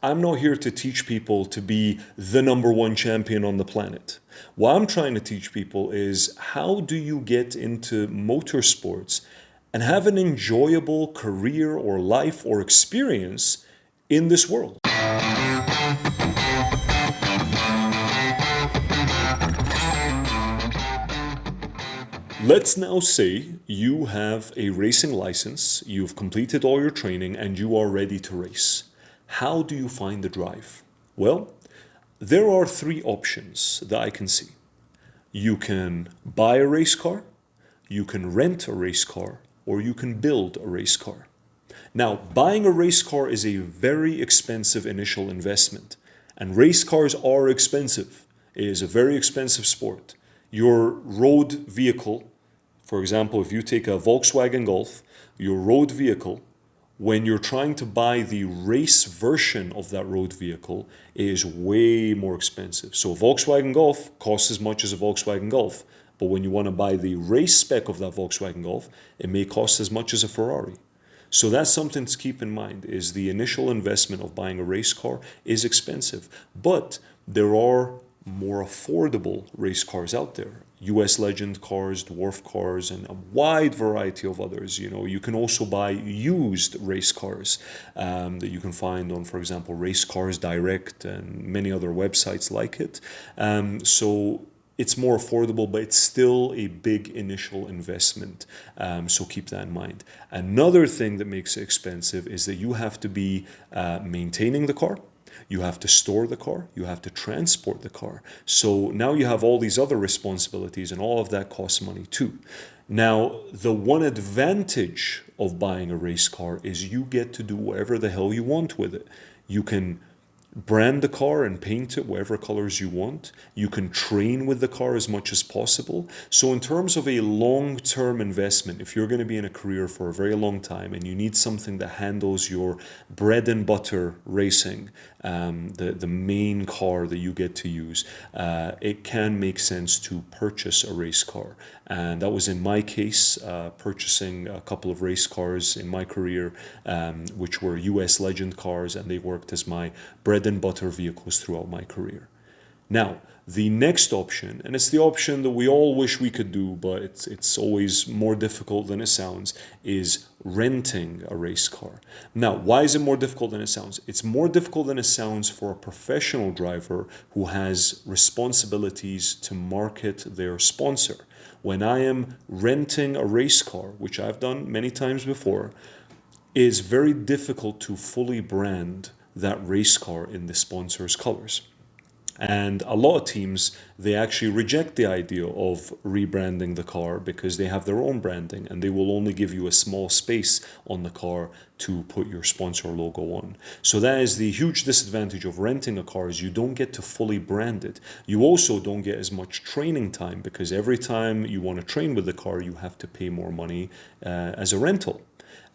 I'm not here to teach people to be the number one champion on the planet. What I'm trying to teach people is how do you get into motorsports and have an enjoyable career or life or experience in this world. Let's now say you have a racing license, you've completed all your training, and you are ready to race. How do you find the drive? Well, there are three options that I can see. You can buy a race car, you can rent a race car, or you can build a race car. Now, buying a race car is a very expensive initial investment, and race cars are expensive. It is a very expensive sport. Your road vehicle, for example, if you take a Volkswagen Golf, your road vehicle, when you're trying to buy the race version of that road vehicle, is way more expensive. So a Volkswagen Golf costs as much as a Volkswagen Golf, but when you want to buy the race spec of that Volkswagen Golf, it may cost as much as a Ferrari. So that's something to keep in mind, is the initial investment of buying a race car is expensive, but there are more affordable race cars out there. US Legend cars, dwarf cars, and a wide variety of others. You can also buy used race cars that you can find on, for example, Race Cars Direct and many other websites like it. So it's more affordable, but it's still a big initial investment. So keep that in mind. Another thing that makes it expensive is that you have to be maintaining the car. You have to store the car, you have to transport the car. So now you have all these other responsibilities, and all of that costs money too. Now, the one advantage of buying a race car is you get to do whatever the hell you want with it. You can brand the car and paint it whatever colors you want. You can train with the car as much as possible. So in terms of a long-term investment, if you're going to be in a career for a very long time and you need something that handles your bread and butter racing, the main car that you get to use, it can make sense to purchase a race car. And that was in my case, purchasing a couple of race cars in my career, which were US Legend cars, and they worked as my bread and butter vehicles throughout my career. Now, the next option, and it's the option that we all wish we could do, but it's always more difficult than it sounds, is renting a race car. Now, why is it more difficult than it sounds? It's more difficult than it sounds for a professional driver who has responsibilities to market their sponsor. When I am renting a race car, which I've done many times before, it is very difficult to fully brand that race car in the sponsor's colors. And a lot of teams, they actually reject the idea of rebranding the car because they have their own branding, and they will only give you a small space on the car to put your sponsor logo on. So that is the huge disadvantage of renting a car, is you don't get to fully brand it. You also don't get as much training time, because every time you want to train with the car, you have to pay more money as a rental.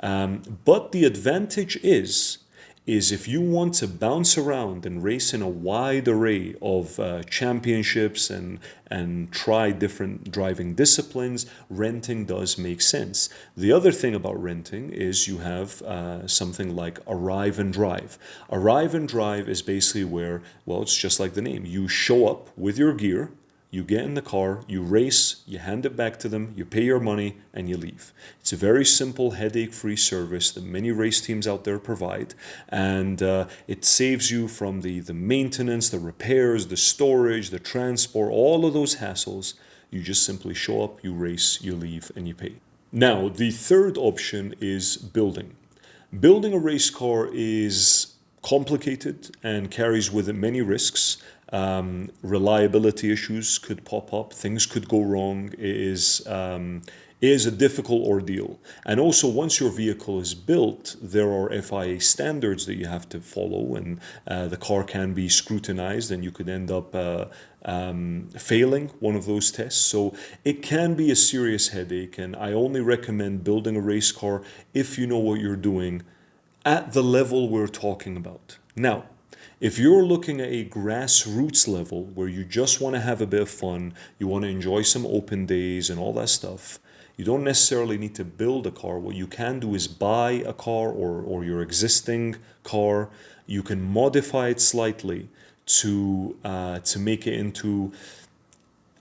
But the advantage is if you want to bounce around and race in a wide array of championships and try different driving disciplines, renting does make sense. The other thing about renting is you have something like Arrive and Drive. Arrive and Drive is basically where, well, it's just like the name. You show up with your gear, you get in the car, you race, you hand it back to them, you pay your money, and you leave. It's a very simple, headache-free service that many race teams out there provide, and it saves you from the maintenance, the repairs, the storage, the transport, all of those hassles. You just simply show up, you race, you leave, and you pay. Now, the third option is building. Building a race car is complicated and carries with it many risks. Reliability issues could pop up, things could go wrong. It is a difficult ordeal. And also, once your vehicle is built, there are FIA standards that you have to follow, and the car can be scrutinized, and you could end up failing one of those tests. So it can be a serious headache, and I only recommend building a race car if you know what you're doing at the level we're talking about. Now, if you're looking at a grassroots level where you just want to have a bit of fun, you want to enjoy some open days and all that stuff, you don't necessarily need to build a car. What you can do is buy a car or your existing car. you can modify it slightly to make it into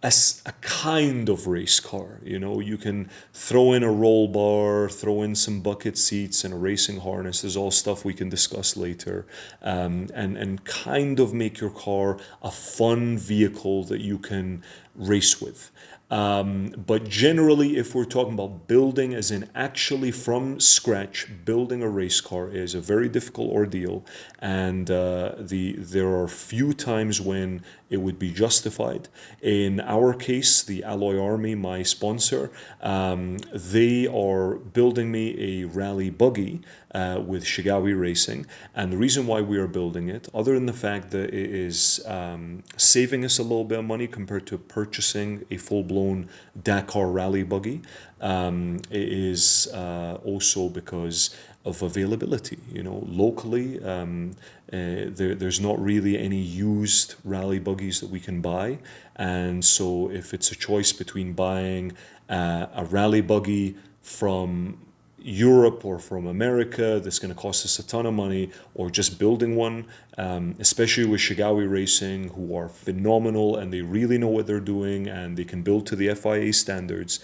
a kind of race car. You know, you can throw in a roll bar, throw in some bucket seats and a racing harness. There's all stuff we can discuss later, and kind of make your car a fun vehicle that you can race with. But generally, if we're talking about building, as in actually from scratch, building a race car is a very difficult ordeal, and there are few times when it would be justified. In our case, the Alloy Army, my sponsor, they are building me a rally buggy with Shigawi Racing, and the reason why we are building it, other than the fact that it is saving us a little bit of money compared to purchasing a full-blown Dakar rally buggy, it is also because of availability. You know, locally, there's not really any used rally buggies that we can buy, and so if it's a choice between buying a rally buggy from Europe or from America that's going to cost us a ton of money, or just building one, especially with Shigawi Racing, who are phenomenal and they really know what they're doing and they can build to the FIA standards,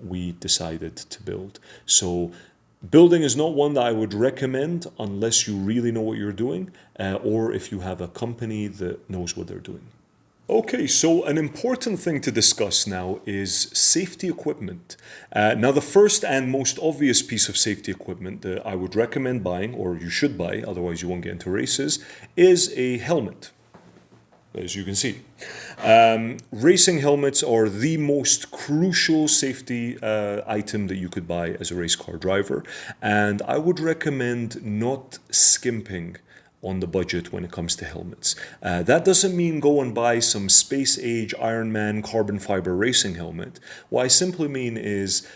we decided to build. So building is not one that I would recommend unless you really know what you're doing, or if you have a company that knows what they're doing. Okay, so an important thing to discuss now is safety equipment. Now, the first and most obvious piece of safety equipment that I would recommend buying, or you should buy, otherwise you won't get into races, is a helmet, as you can see. Racing helmets are the most crucial safety item that you could buy as a race car driver, and I would recommend not skimping on the budget when it comes to helmets. That doesn't mean go and buy some space age Ironman carbon fiber racing helmet. What I simply mean is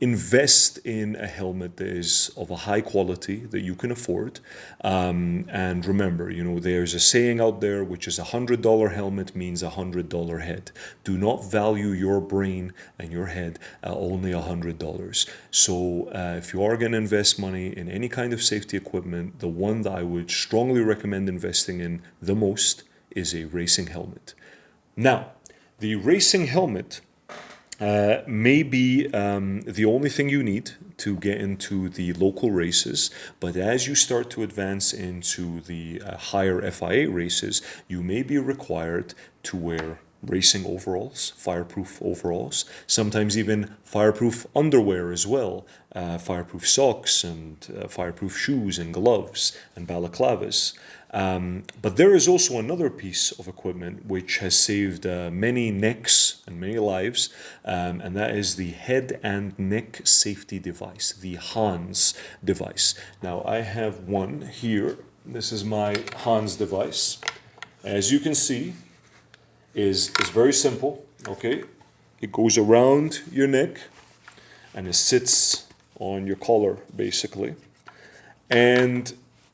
invest in a helmet that is of a high quality that you can afford. And remember, you know, there's a saying out there which is $100 helmet means $100 head. Do not value your brain and your head only $100. So if you are going to invest money in any kind of safety equipment, the one that I would strongly recommend investing in the most is a racing helmet. Now, the racing helmet may be the only thing you need to get into the local races, but as you start to advance into the higher FIA races, you may be required to wear racing overalls, fireproof overalls, sometimes even fireproof underwear as well, fireproof socks and fireproof shoes and gloves and balaclavas. But there is also another piece of equipment which has saved many necks and many lives, and that is the head and neck safety device, the Hans device. Now, I have one here. This is my Hans device. As you can see, is very simple, okay? It goes around your neck and it sits on your collar, basically. And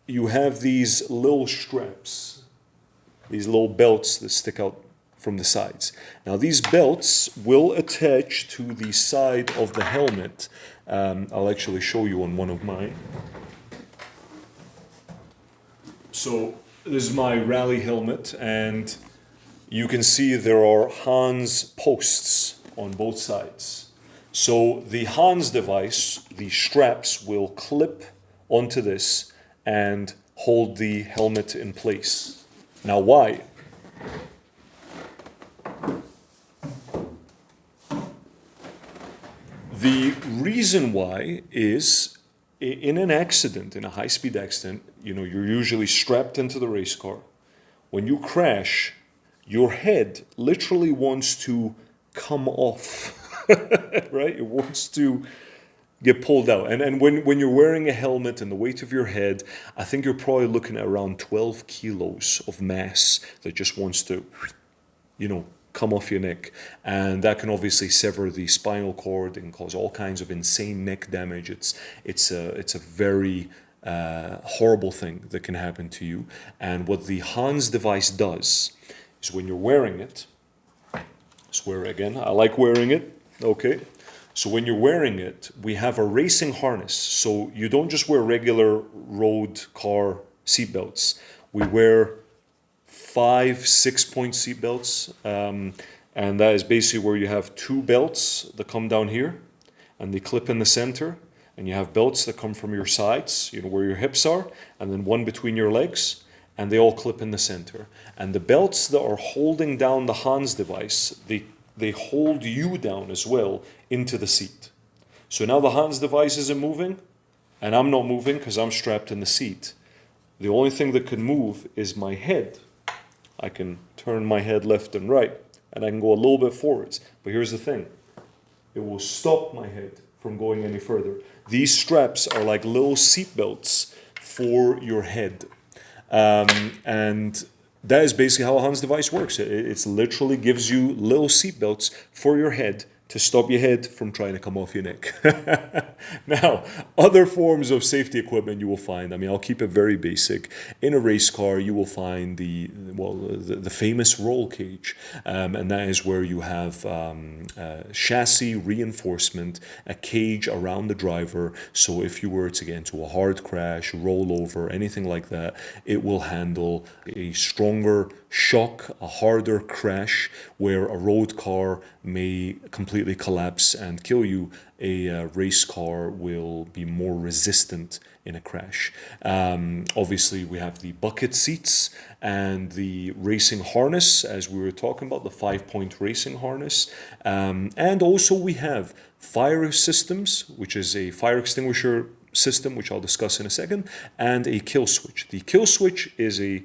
you have these little straps, these little belts that stick out from the sides. Now, these belts will attach to the side of the helmet. I'll actually show you on one of mine. So this is my rally helmet, and you can see there are Hans posts on both sides. So the Hans device, the straps will clip onto this and hold the helmet in place. Now, why? The reason why is in an accident, in a high-speed accident, you know, you're usually strapped into the race car. When you crash, your head literally wants to come off, right? It wants to get pulled out. And when you're wearing a helmet and the weight of your head, I think you're probably looking at around 12 kilos of mass that just wants to, you know, come off your neck. And that can obviously sever the spinal cord and cause all kinds of insane neck damage. It's a very horrible thing that can happen to you. And what the Hans device does is when you're wearing it, swear again, I like wearing it, okay? So when you're wearing it, we have a racing harness. So you don't just wear regular road car seat belts. We wear 5, 6-point seat belts, and that is basically where you have two belts that come down here, and they clip in the center, and you have belts that come from your sides, where your hips are, and then one between your legs, and they all clip in the center. And the belts that are holding down the Hans device, they hold you down as well into the seat. So now the Hans device isn't moving, and I'm not moving because I'm strapped in the seat. The only thing that can move is my head. I can turn my head left and right, and I can go a little bit forwards. But here's the thing. It will stop my head from going any further. These straps are like little seat belts for your head. And that is basically how a Hans device works. It literally gives you little seat belts for your head to stop your head from trying to come off your neck. Now, other forms of safety equipment you will find, I'll keep it very basic. In a race car, you will find the famous roll cage, and that is where you have chassis reinforcement, a cage around the driver, so if you were to get into a hard crash, roll over, anything like that, it will handle a stronger shock, a harder crash, where a road car may completely collapse and kill you. A race car will be more resistant in a crash. Obviously, we have the bucket seats and the racing harness, as we were talking about, the 5-point racing harness. And also we have fire systems, which is a fire extinguisher system, which I'll discuss in a second, and a kill switch. The kill switch is a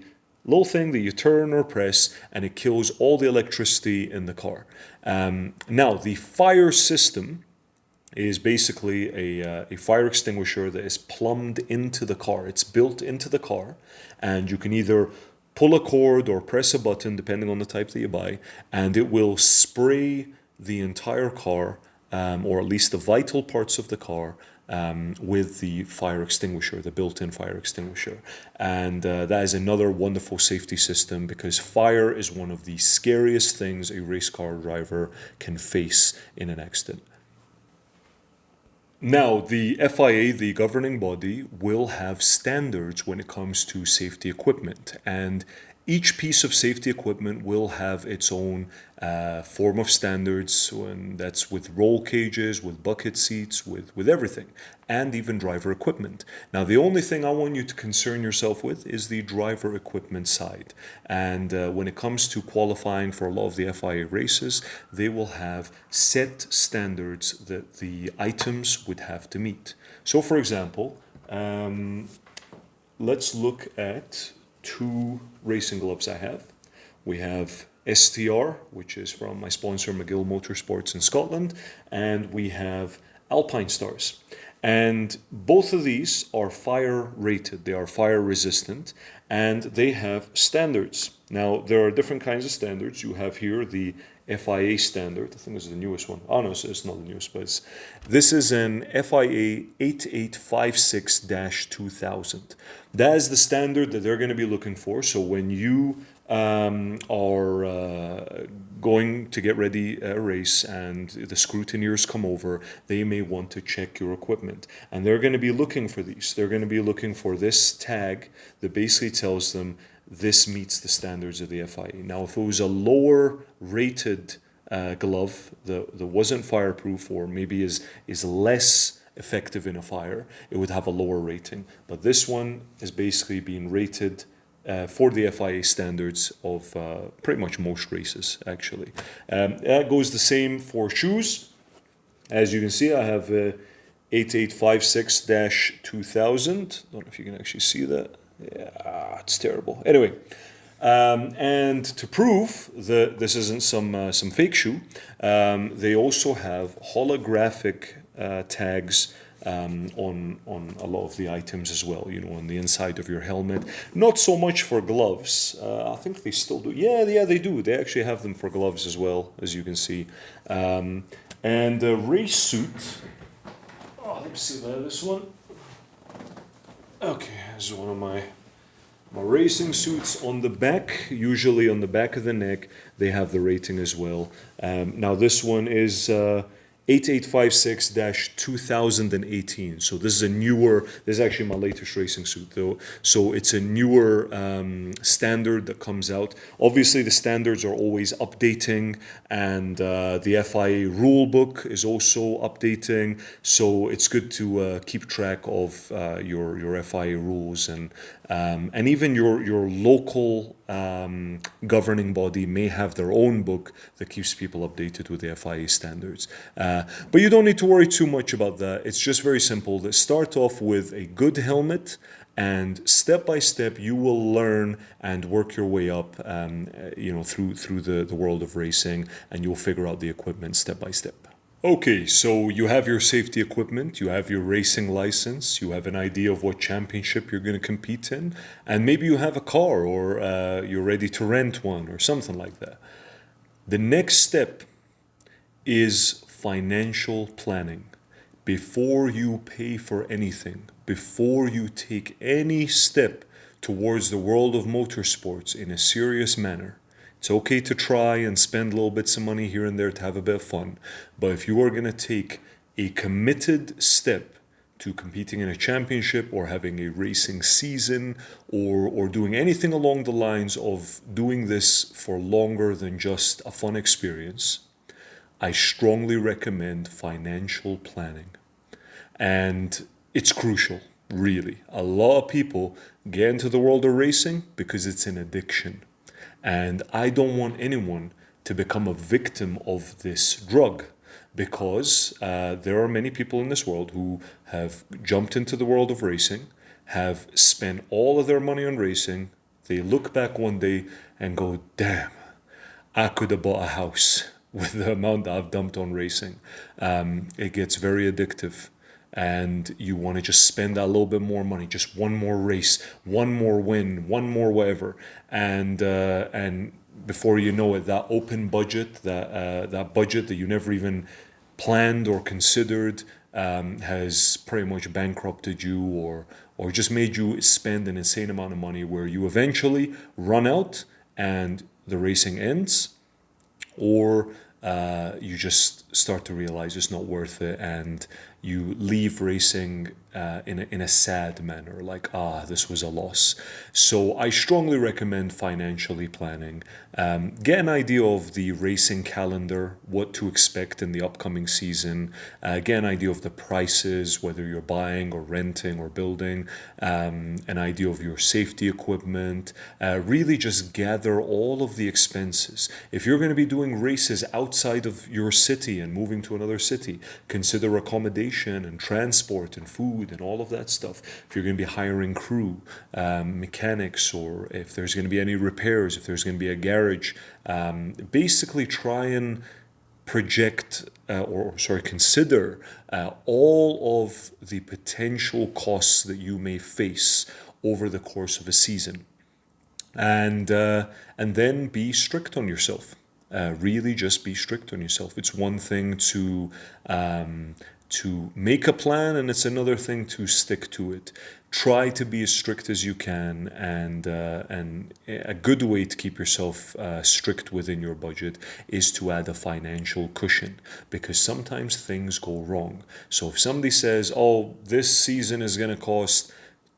little thing that you turn or press, and it kills all the electricity in the car. Now, the fire system is basically a fire extinguisher that is plumbed into the car. It's built into the car, and you can either pull a cord or press a button, depending on the type that you buy, and it will spray the entire car, or at least the vital parts of the car, with the fire extinguisher, the built-in fire extinguisher. And that is another wonderful safety system, because fire is one of the scariest things a race car driver can face in an accident. Now, the FIA, the governing body, will have standards when it comes to safety equipment, and each piece of safety equipment will have its own form of standards, and that's with roll cages, with bucket seats, with everything, and even driver equipment. Now, the only thing I want you to concern yourself with is the driver equipment side. And when it comes to qualifying for a lot of the FIA races, they will have set standards that the items would have to meet. So, for example, let's look at two racing gloves I have. We have STR, which is from my sponsor McGill Motorsports in Scotland, and we have Alpine Stars. And both of these are fire rated, they are fire resistant, and they have standards. Now, there are different kinds of standards. You have here the FIA standard. I think this is the newest one. Oh no, it's not the newest, but this is an FIA 8856-2000. That is the standard that they're going to be looking for. So when you are going to get ready a race and the scrutineers come over, they may want to check your equipment. And they're going to be looking for these. They're going to be looking for this tag that basically tells them this meets the standards of the FIA. Now, if it was a lower rated glove that wasn't fireproof, or maybe is less effective in a fire, it would have a lower rating. But this one is basically being rated for the FIA standards of pretty much most races, actually. That goes the same for shoes. As you can see, I have 8856-2000. Don't know if you can actually see that. Yeah, it's terrible. Anyway, and to prove that this isn't some fake shoe, they also have holographic tags on a lot of the items as well, on the inside of your helmet. Not so much for gloves. I think they still do. Yeah, they do. They actually have them for gloves as well, as you can see. And a race suit. Oh, let me see this one. Okay, this is one of my racing suits. On the back, usually on the back of the neck, they have the rating as well. Now this one is 8856-2018. So this is a newer, this is actually my latest racing suit though. So it's a newer standard that comes out. Obviously the standards are always updating, and the FIA rule book is also updating. So it's good to keep track of your FIA rules, and even your local governing body may have their own book that keeps people updated with the FIA standards. But you don't need to worry too much about that. It's just very simple. Let's start off with a good helmet, and step by step you will learn and work your way up, through the world of racing, and you'll figure out the equipment step by step. Okay, so you have your safety equipment, you have your racing license, you have an idea of what championship you're going to compete in, and maybe you have a car, or you're ready to rent one or something like that. The next step is financial planning. Before you pay for anything, before you take any step towards the world of motorsports in a serious manner, it's okay to try and spend little bits of money here and there to have a bit of fun. But if you are going to take a committed step to competing in a championship, or having a racing season, or doing anything along the lines of doing this for longer than just a fun experience, I strongly recommend financial planning. And it's crucial, really. A lot of people get into the world of racing because it's an addiction. And I don't want anyone to become a victim of this drug, because there are many people in this world who have jumped into the world of racing, have spent all of their money on racing. They look back one day and go, damn, I could have bought a house with the amount that I've dumped on racing. It gets very addictive, and you want to just spend that little bit more money, just one more race, one more win, one more whatever, and before you know it, that open budget, that budget that you never even planned or considered, has pretty much bankrupted you, or just made you spend an insane amount of money, where you eventually run out and the racing ends, or you just start to realize it's not worth it, and you leave racing in a sad manner, like, this was a loss. So I strongly recommend financially planning. Get an idea of the racing calendar, what to expect in the upcoming season. Get an idea of the prices, whether you're buying or renting or building. An idea of your safety equipment. Really just gather all of the expenses. If you're going to be doing races outside of your city and moving to another city, consider accommodation and transport and food and all of that stuff. If you're going to be hiring crew, mechanics, or if there's going to be any repairs, if there's going to be a garage, basically try and consider all of the potential costs that you may face over the course of a season, and then be strict on yourself. Really just be strict on yourself. It's one thing to make a plan, and it's another thing to stick to it. Try to be as strict as you can, and a good way to keep yourself strict within your budget is to add a financial cushion, because sometimes things go wrong. So if somebody says, oh, this season is going to cost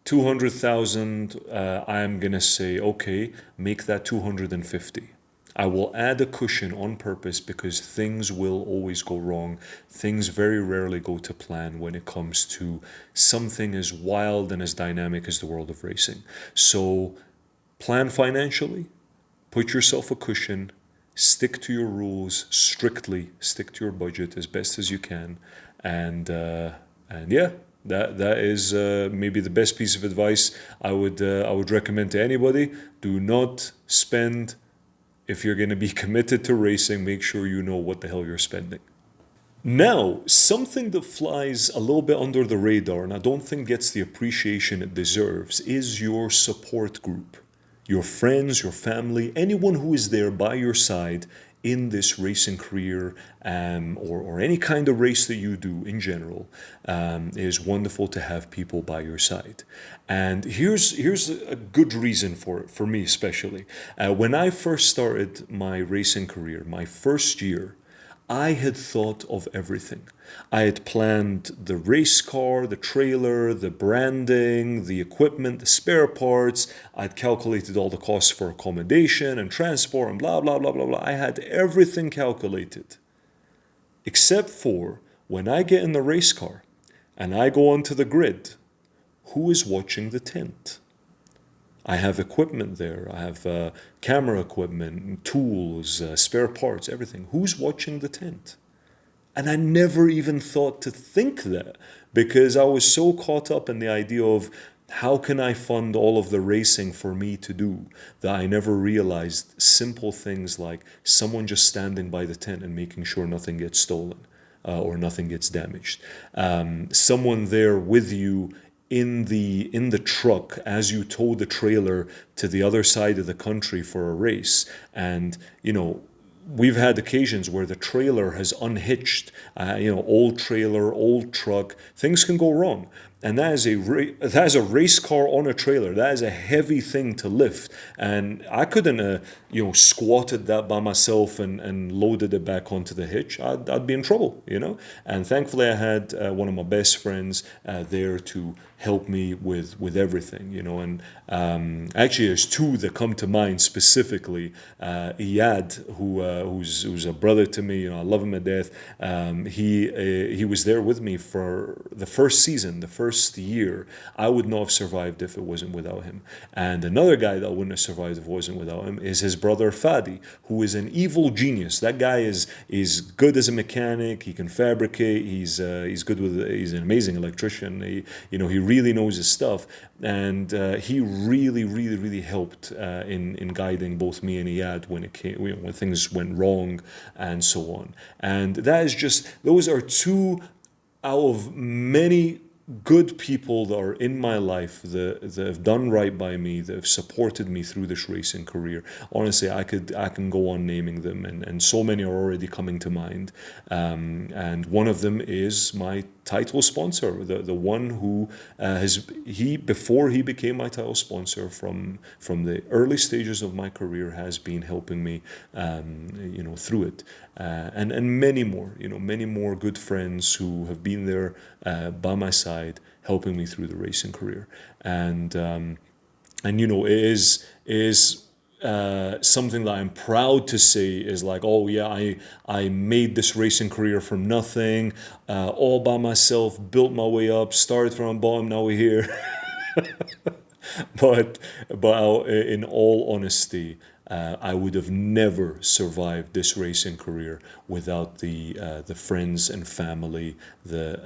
200,000, I'm going to say, okay, make that 250. I will add a cushion on purpose, because things will always go wrong. Things very rarely go to plan when it comes to something as wild and as dynamic as the world of racing. So plan financially, put yourself a cushion, stick to your rules strictly, stick to your budget as best as you can, and yeah. That is maybe the best piece of advice I would recommend to anybody. Do not spend. If you're going to be committed to racing, make sure you know what the hell you're spending. Now, something that flies a little bit under the radar, and I don't think gets the appreciation it deserves, is your support group. Your friends, your family, anyone who is there by your side in this racing career, or any kind of race that you do in general, is wonderful to have people by your side. And here's a good reason for it, for me especially. When I first started my racing career, my first year, I had thought of everything. I had planned the race car, the trailer, the branding, the equipment, the spare parts. I'd calculated all the costs for accommodation and transport and blah, blah, blah, blah, blah. I had everything calculated, except for when I get in the race car and I go onto the grid, who is watching the tent? I have equipment there. I have camera equipment, tools, spare parts, everything. Who's watching the tent? And I never even thought to think that because I was so caught up in the idea of how can I fund all of the racing for me to do that I never realized simple things like someone just standing by the tent and making sure nothing gets stolen or nothing gets damaged. Someone there with you in the truck as you tow the trailer to the other side of the country for a race. And we've had occasions where the trailer has unhitched, old trailer, old truck, things can go wrong. And that is a race car on a trailer. That is a heavy thing to lift. And I couldn't, squatted that by myself and loaded it back onto the hitch. I'd be in trouble. And thankfully I had one of my best friends there to help me with everything, And actually, there's two that come to mind specifically. Iyad, who's a brother to me, I love him to death. He was there with me for the first season, the first year. I would not have survived if it wasn't without him. And another guy that wouldn't have survived if it wasn't without him is his brother Fadi, who is an evil genius. That guy is good as a mechanic. He can fabricate. He's good with. He's an amazing electrician. He really knows his stuff, and he really helped in guiding both me and Iyad when things went wrong and so on. And those are two out of many good people that are in my life that have done right by me, that have supported me through this racing career. Honestly, I can go on naming them, and so many are already coming to mind. And one of them is my title sponsor, the one who before he became my title sponsor from the early stages of my career has been helping me through it, and many more good friends who have been there by my side helping me through the racing career. And it is something that I'm proud to say is like, oh yeah, I made this racing career from nothing, all by myself, built my way up, started from the bottom, now we're here. But in all honesty, I would have never survived this racing career without the friends and family that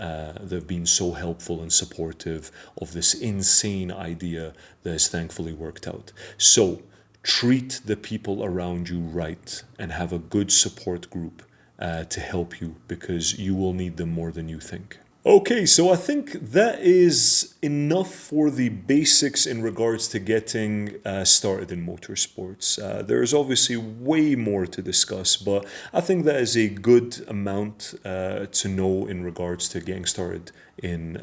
have been so helpful and supportive of this insane idea that has thankfully worked out. So treat the people around you right and have a good support group to help you, because you will need them more than you think. Okay, so I think that is enough for the basics in regards to getting started in motorsports. There's obviously way more to discuss, but I think that is a good amount to know in regards to getting started in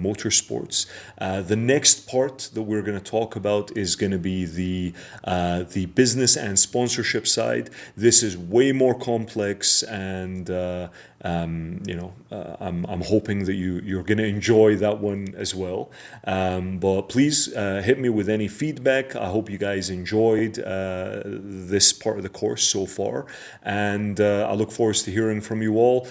motorsports. The next part that we're going to talk about is going to be the business and sponsorship side. This is way more complex, and I'm hoping that you're going to enjoy that one as well. But please hit me with any feedback. I hope you guys enjoyed this part of the course so far, and I look forward to hearing from you all.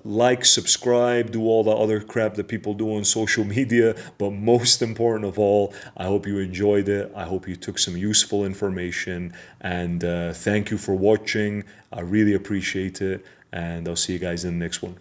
Like, subscribe, do all the other crap that people do on social media, but most important of all, I hope you enjoyed it. I hope you took some useful information, and thank you for watching. I really appreciate it, and I'll see you guys in the next one.